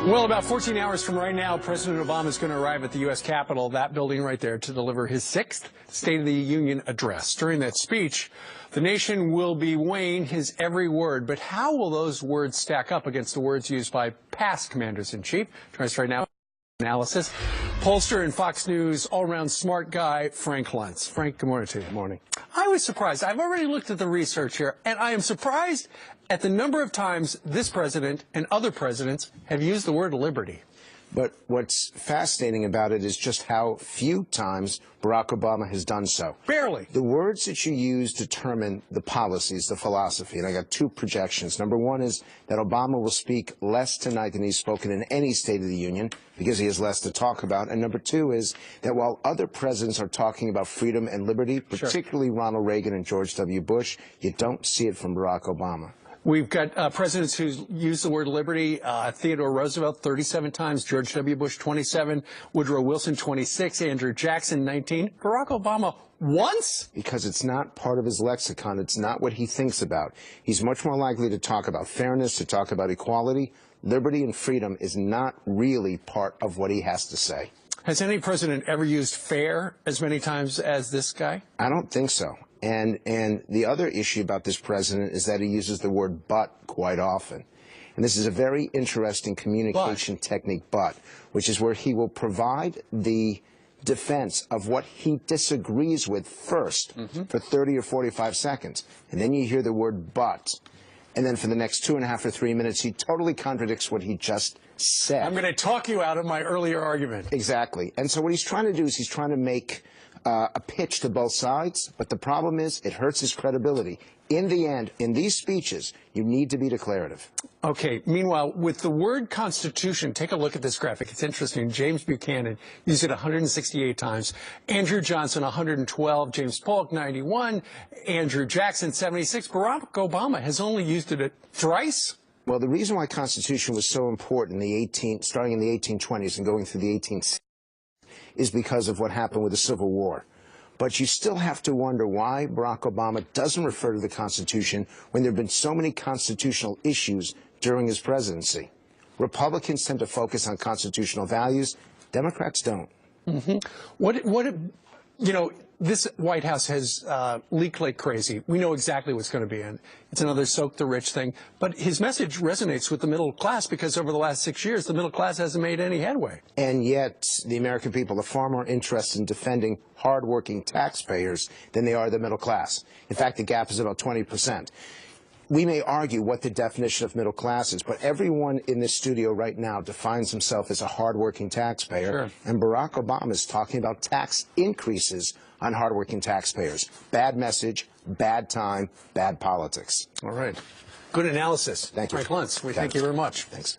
Well, about 14 hours from right now, President Obama is going to arrive at the U.S. Capitol, that building right there, to deliver his 6th State of the Union address. During that speech, the nation will be weighing his every word. But how will those words stack up against the words used by past commanders-in-chief? Joining us right now, analysis. Pollster and Fox News all-around smart guy, Frank Luntz. Frank, good morning to you. Good morning. I was surprised. I've already looked at the research here, and I am surprised at the number of times this president and other presidents have used the word liberty. But what's fascinating about it is just how few times Barack Obama has done so. Barely. The words that you use determine the policies, the philosophy. And I got two projections. Number one is that Obama will speak less tonight than he's spoken in any State of the Union because he has less to talk about. And number two is that while other presidents are talking about freedom and liberty, particularly Ronald Reagan and George W. Bush, you don't see it from Barack Obama. We've got presidents who used the word liberty. Theodore Roosevelt 37 times, George W. Bush 27, Woodrow Wilson 26, Andrew Jackson 19, Barack Obama once? Because it's not part of his lexicon. It's not what he thinks about. He's much more likely to talk about fairness, to talk about equality. Liberty and freedom is not really part of what he has to say. Has any president ever used fair as many times as this guy? I don't think so. And the other issue about this president is that he uses the word but quite often. And this is a very interesting communication technique, which is where he will provide the defense of what he disagrees with first for 30 or 45 seconds. And then you hear the word but. And then for the next 2.5 or 3 minutes, he totally contradicts what he just said. I'm going to talk you out of my earlier argument. Exactly. And so what he's trying to do is he's trying to make a pitch to both sides, but the problem is it hurts his credibility. In the end, in these speeches, you need to be declarative. Okay. Meanwhile, with the word Constitution, take a look at this graphic. It's interesting. James Buchanan used it 168 times. Andrew Johnson, 112. James Polk, 91. Andrew Jackson, 76. Barack Obama has only used it thrice. Well, the reason why Constitution was so important starting in the 1820s and going through the 1860s is because of what happened with the Civil War. But you still have to wonder why Barack Obama doesn't refer to the Constitution when there have been so many constitutional issues during his presidency. Republicans tend to focus on constitutional values. Democrats don't. This White House has leaked like crazy. We know exactly what's going to be in. It's another soak the rich thing. But his message resonates with the middle class because over the last 6 years, the middle class hasn't made any headway. And yet the American people are far more interested in defending hardworking taxpayers than they are the middle class. In fact, the gap is about 20%. We may argue what the definition of middle class is, but everyone in this studio right now defines himself as a hardworking taxpayer. And Barack Obama is talking about tax increases on hardworking taxpayers. Bad message, bad time, bad politics. All right. Good analysis. Thank you. Frank Luntz, we thank you very much. Thanks.